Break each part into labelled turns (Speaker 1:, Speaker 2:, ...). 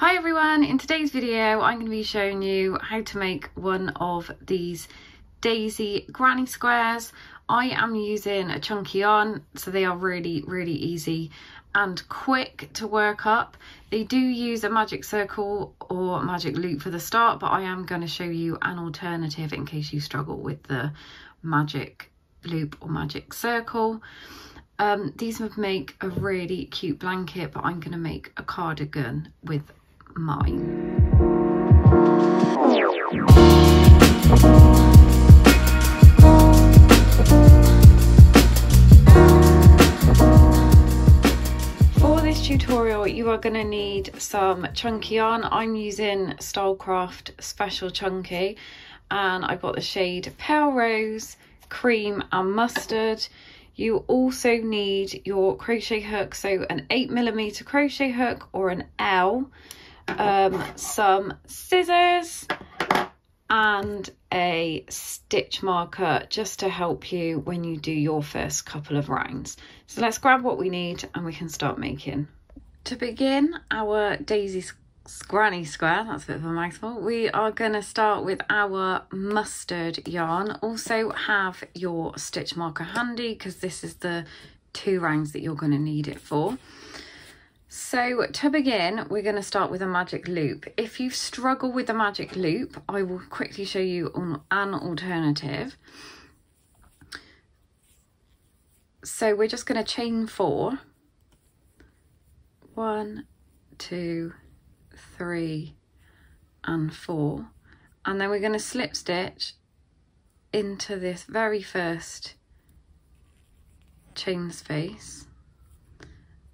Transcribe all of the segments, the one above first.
Speaker 1: Hi everyone, in today's video I'm going to be showing you how to make one of these daisy granny squares. I am using a chunky yarn, so they are really easy and quick to work up. They do use a magic circle or magic loop for the start, but I am going to show you an alternative in case you struggle with the magic loop or magic circle. These would make a really cute blanket, but I'm going to make a cardigan with mine. For this tutorial you are going to need some chunky yarn. I'm using Stylecraft Special Chunky and I've got the shade Pale Rose, Cream and Mustard. You also need your crochet hook, so an 8mm crochet hook or an L, some scissors and a stitch marker just to help you when you do your first couple of rounds. So let's grab what we need and we can start making. To begin our daisy granny square, that's a bit of a mouthful, we are going to start with our mustard yarn. Also have your stitch marker handy because this is the 2 rounds that you're going to need it for. So to begin, we're going to start with a magic loop. If you struggle with the magic loop, I will quickly show you an alternative. So we're just going to chain 4. 1, 2, 3 and 4, and then we're going to slip stitch into this very first chain space,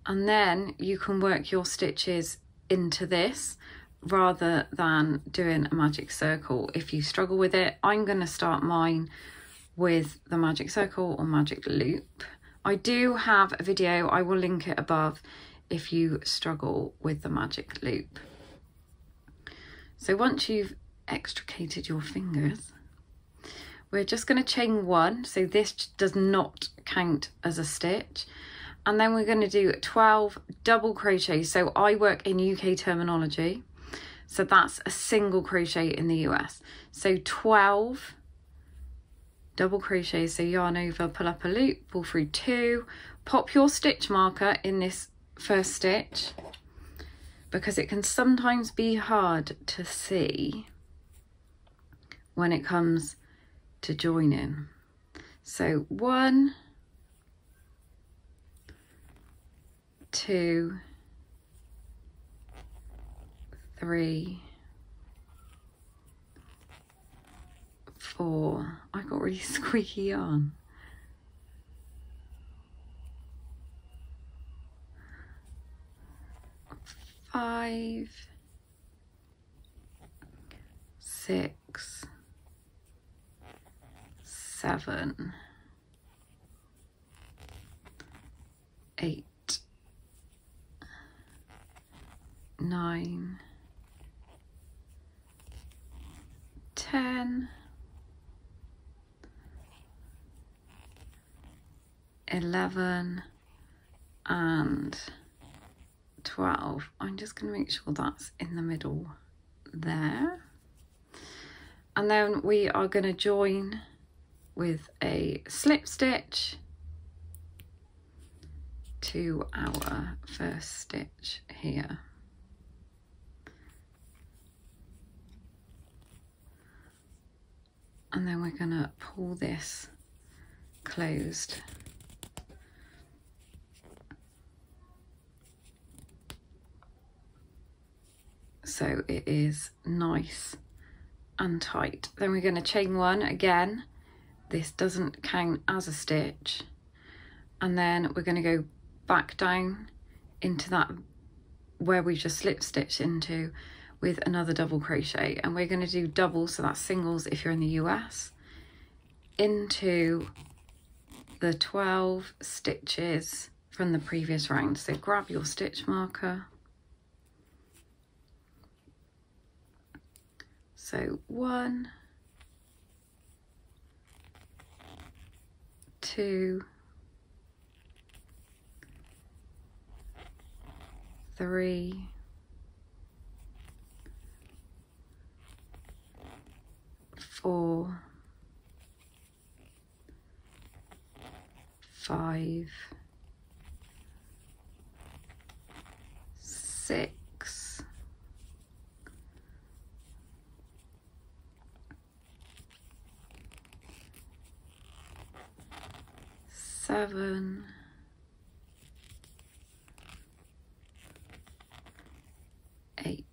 Speaker 1: and then you can work your stitches into this rather than doing a magic circle if you struggle with it. I'm going to start mine with the magic circle or magic loop. I do have a video, I will link it above if you struggle with the magic loop. So once you've extricated your fingers, we're just going to chain 1, so this does not count as a stitch, and then we're going to do 12 double crochets. So I work in UK terminology, so that's a single crochet in the US. So 12 double crochets, so yarn over, pull up a loop, pull through 2, pop your stitch marker in this first stitch, because it can sometimes be hard to see when it comes to joining. So 1, 2, 3, 4. I got really squeaky yarn. 5, 6, 7, 8, 9, 10, 11 and 12. I'm just going to make sure that's in the middle there, and then we are going to join with a slip stitch to our first stitch here, and then we're going to pull this closed. So it is nice and tight. Then we're going to chain 1 again. This doesn't count as a stitch, and then we're going to go back down into that where we just slip stitched into with another double crochet, and we're going to do doubles, so that's singles if you're in the US, into the 12 stitches from the previous round. So grab your stitch marker. So 1, 2, 3, 4, 5, 6, 7, 8,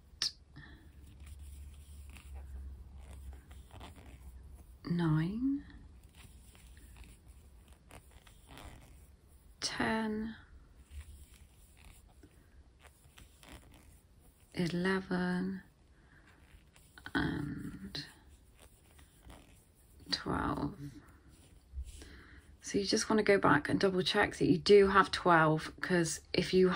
Speaker 1: 9, 10, 11, and 12. So you just want to go back and double check that you do have 12, because if you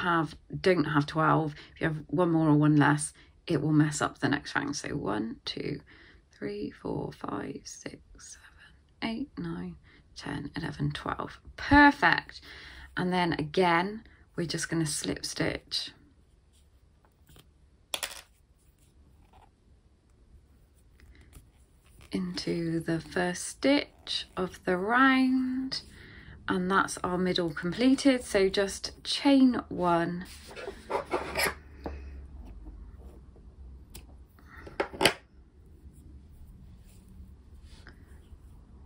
Speaker 1: don't have 12, if you have one more or one less, it will mess up the next round. So 1, 2, 3, 4, 5, 6, 7, 8, 9, 10, 11, 12. Perfect. And then again, we're just going to slip stitch into the first stitch of the round, and that's our middle completed. So just chain 1,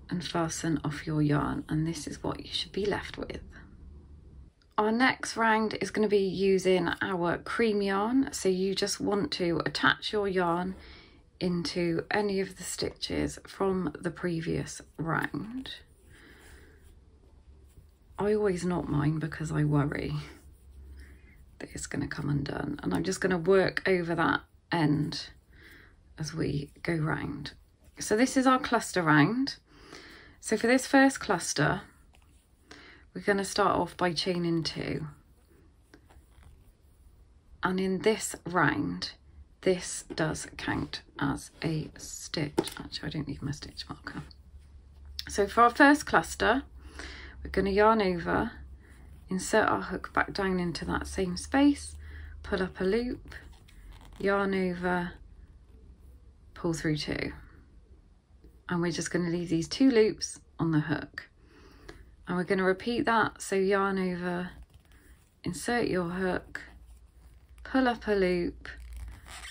Speaker 1: and fasten off your yarn, and this is what you should be left with. Our next round is going to be using our cream yarn, so you just want to attach your yarn into any of the stitches from the previous round. I always knot mine because I worry that it's going to come undone, and I'm just going to work over that end as we go round. So this is our cluster round. So for this first cluster, we're going to start off by chaining 2, and in this round this does count as a stitch. Actually, I don't need my stitch marker. So for our first cluster, we're going to yarn over, insert our hook back down into that same space, pull up a loop, yarn over, pull through 2. And we're just going to leave these 2 loops on the hook. And we're going to repeat that. So yarn over, insert your hook, pull up a loop,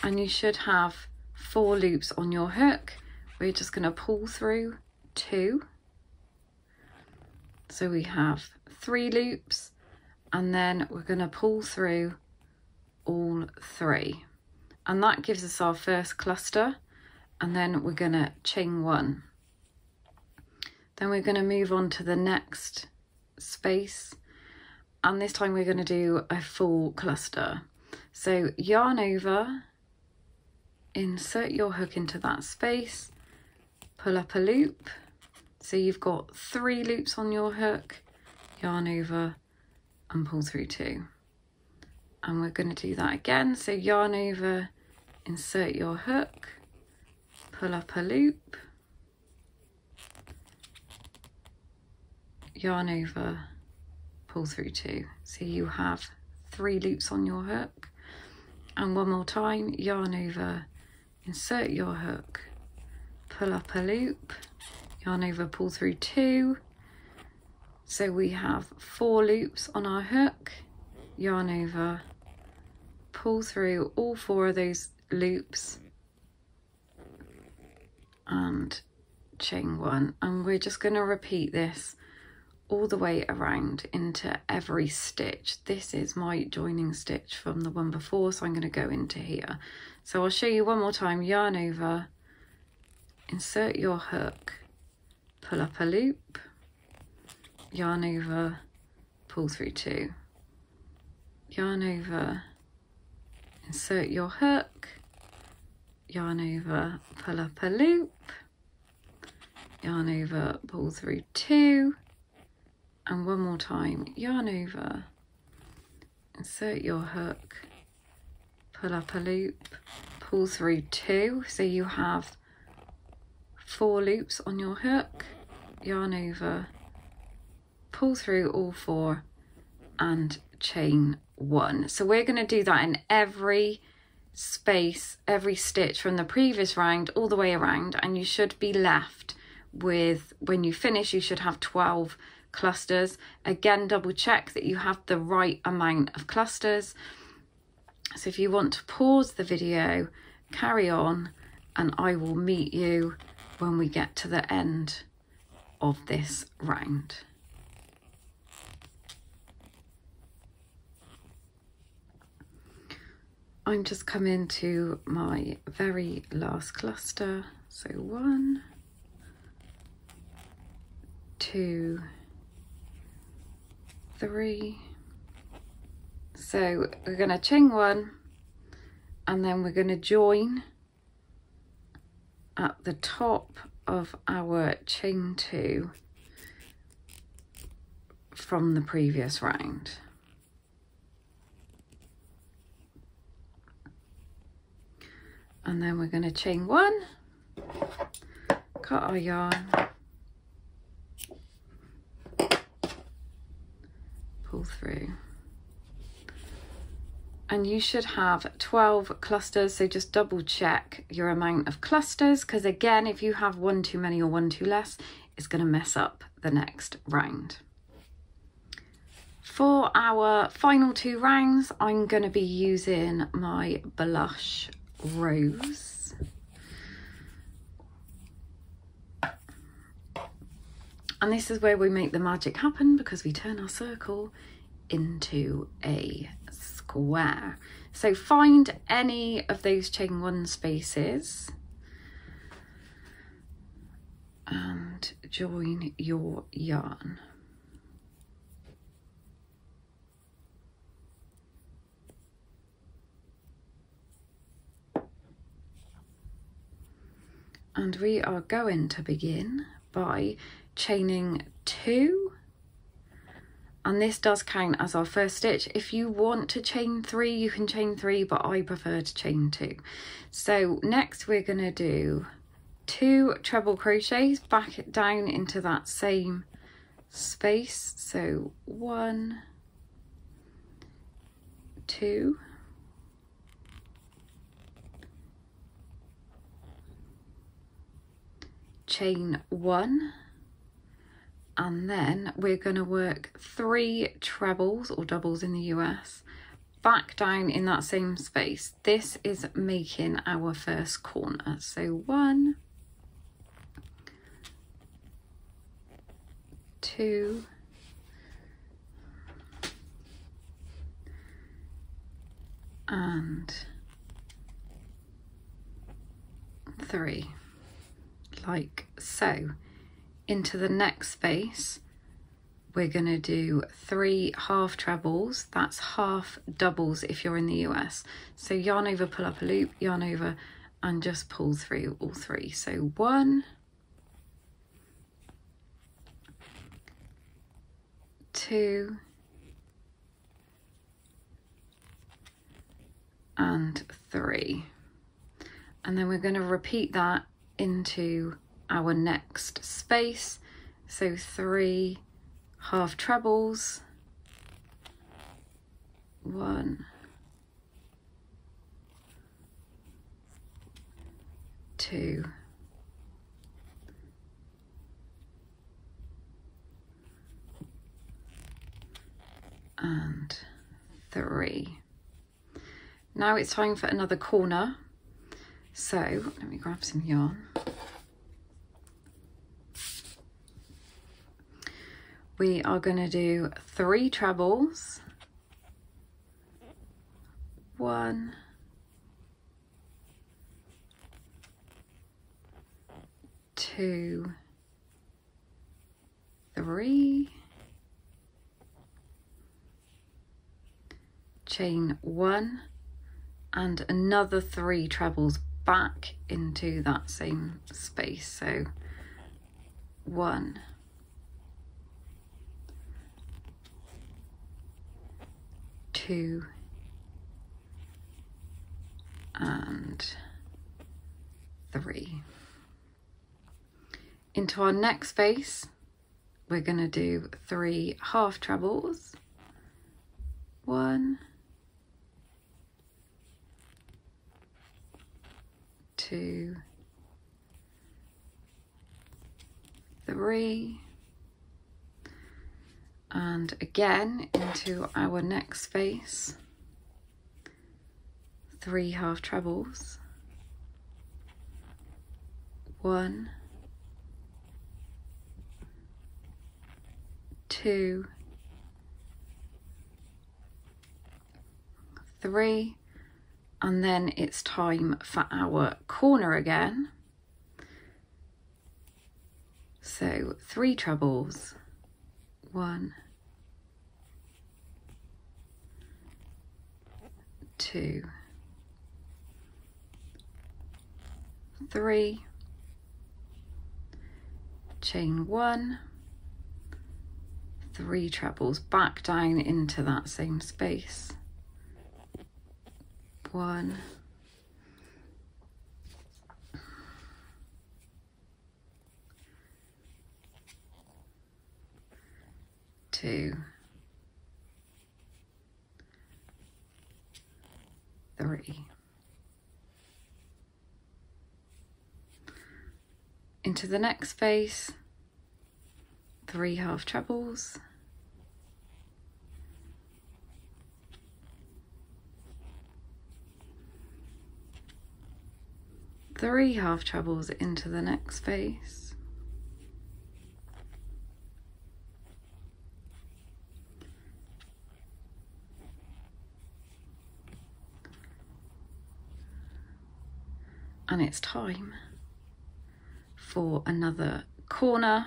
Speaker 1: and you should have 4 loops on your hook. We're just going to pull through 2. So we have 3 loops, and then we're going to pull through all 3. And that gives us our first cluster, and then we're going to chain 1. Then we're going to move on to the next space, and this time we're going to do a full cluster. So yarn over, insert your hook into that space, pull up a loop. So you've got 3 loops on your hook, yarn over and pull through 2. And we're going to do that again. So yarn over, insert your hook, pull up a loop, yarn over, pull through 2. So you have 3 loops on your hook. And one more time, yarn over, insert your hook, pull up a loop, yarn over, pull through 2. So we have 4 loops on our hook, yarn over, pull through all 4 of those loops, and chain 1. And we're just going to repeat this all the way around into every stitch. This is my joining stitch from the one before, so I'm going to go into here. So I'll show you one more time. Yarn over, insert your hook, pull up a loop, yarn over, pull through 2, yarn over, insert your hook, yarn over, pull up a loop, yarn over, pull through 2, and one more time, yarn over, insert your hook, pull up a loop, pull through 2. So you have 4 loops on your hook, yarn over, pull through all 4, and chain 1. So we're going to do that in every space every stitch from the previous round all the way around, and you should be left with, when you finish, you should have 12 clusters. Again, double check that you have the right amount of clusters. So if you want to pause the video, carry on, and I will meet you when we get to the end of this round. I'm just coming to my very last cluster. So 1, 2, 3. So we're going to chain 1 and then we're going to join at the top of our chain 2 from the previous round. And then we're going to chain 1, cut our yarn, pull through. And you should have 12 clusters, so just double check your amount of clusters, because again, if you have one too many or one too less, it's going to mess up the next round. For our final 2 rounds, I'm going to be using my blush rose. And this is where we make the magic happen, because we turn our circle into a square. So find any of those chain 1 spaces and join your yarn. And we are going to begin by chaining 2, and this does count as our first stitch. If you want to chain 3, you can chain 3, but I prefer to chain 2. So next we're going to do 2 treble crochets back it down into that same space. So 1, 2, chain 1, and then we're going to work 3 trebles or doubles in the US back down in that same space. This is making our first corner. So 1, 2, and 3. Like so. Into the next space we're going to do 3 half trebles, that's half doubles if you're in the US. So yarn over, pull up a loop, yarn over, and just pull through all 3. So 1, 2, and 3, and then we're going to repeat that into our next space. So 3 half trebles, 1, 2, and 3. Now it's time for another corner. So let me grab some yarn. We are going to do 3 trebles, 1, 2, 3, chain 1, and another 3 trebles back into that same space. So 1, 2, and 3. Into our next space we're going to do 3 half trebles, 1, 2, 3, and again into our next space, 3 half trebles, 1, 2, 3, and then it's time for our corner again. So 3 trebles, 1, 2, 3, chain 1, 3 trebles back down into that same space, 1, 2, 3. Into the next space, 3 half trebles, 3 half trebles into the next space, and it's time for another corner.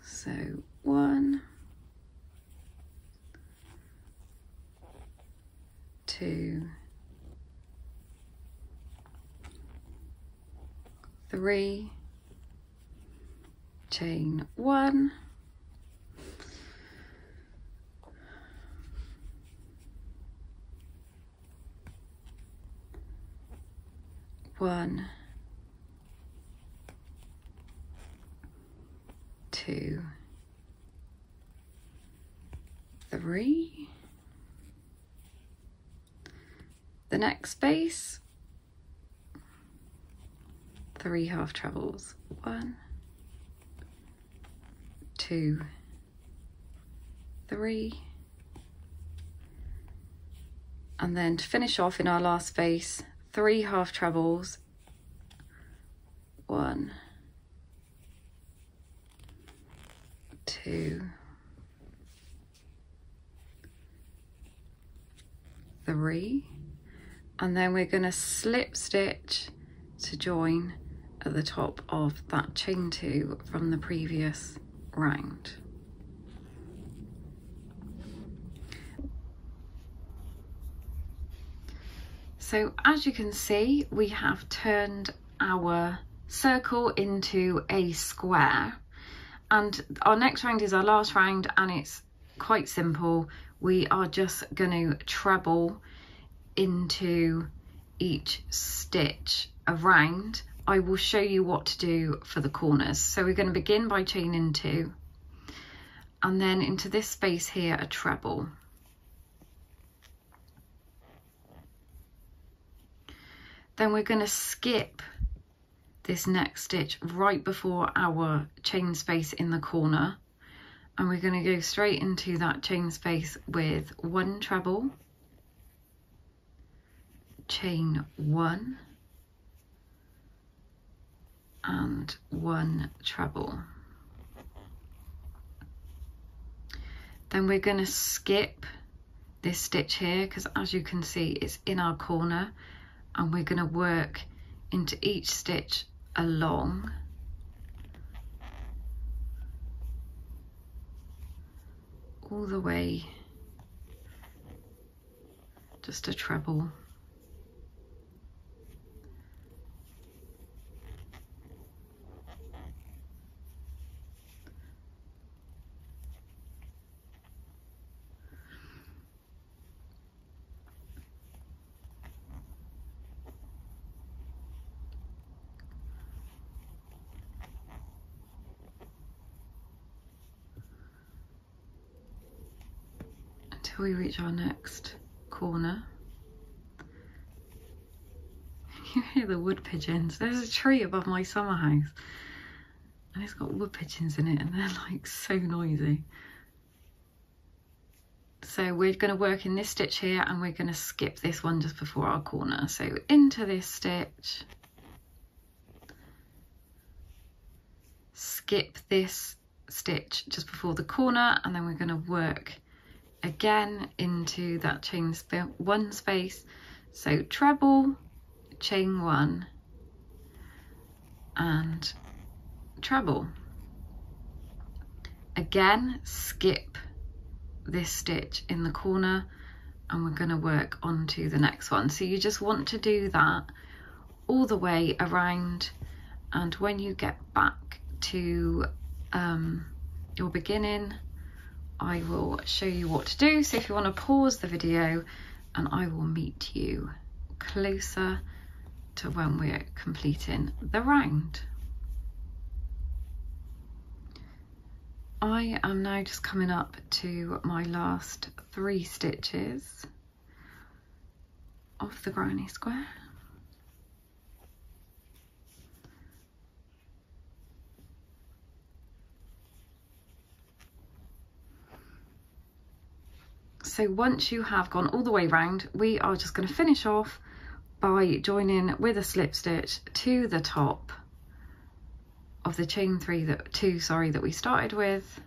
Speaker 1: So 1, 2, 3, chain 1, 1, 2, 3. The next space, 3 half trebles, 1, 2, 3, and then to finish off in our last space, 3 half trebles, 1, 2, 3, and then we're going to slip stitch to join at the top of that chain 2 from the previous round. So as you can see, we have turned our circle into a square, and our next round is our last round, and it's quite simple. We are just going to treble into each stitch around. I will show you what to do for the corners. So we're going to begin by chaining 2, and then into this space here a treble. Then we're going to skip this next stitch right before our chain space in the corner, and we're going to go straight into that chain space with 1 treble, chain 1, and 1 treble. Then we're going to skip this stitch here because, as you can see, it's in our corner, and we're going to work into each stitch along, all the way just a treble. until we reach our next corner. You hear the wood pigeons. There's a tree above my summer house and it's got wood pigeons in it and they're like so noisy. So we're going to work in this stitch here and we're going to skip this one just before our corner. So into this stitch, skip this stitch just before the corner, and then we're going to work again into that chain one space. So treble, chain one and treble. Again, skip this stitch in the corner and we're going to work onto the next one. So you just want to do that all the way around, and when you get back to your beginning, I will show you what to do. So if you want to pause the video and I will meet you closer to when we're completing the round. I am now just coming up to my last 3 stitches of the granny square. So once you have gone all the way round, we are just going to finish off by joining with a slip stitch to the top of the chain two that we started with,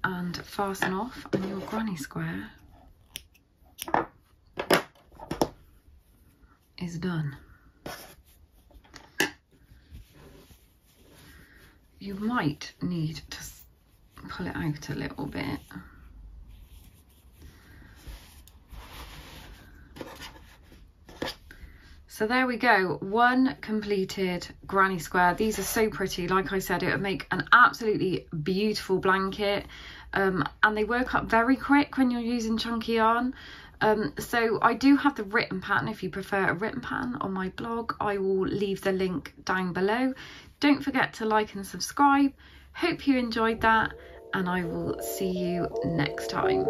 Speaker 1: and fasten off, and your granny square is done. You might need to pull it out a little bit. So there we go, one completed granny square. These are so pretty. Like I said, it would make an absolutely beautiful blanket, and they work up very quick when you're using chunky yarn. So I do have the written pattern. If you prefer a written pattern, on my blog, I will leave the link down below. Don't forget to like and subscribe. Hope you enjoyed that, and I will see you next time.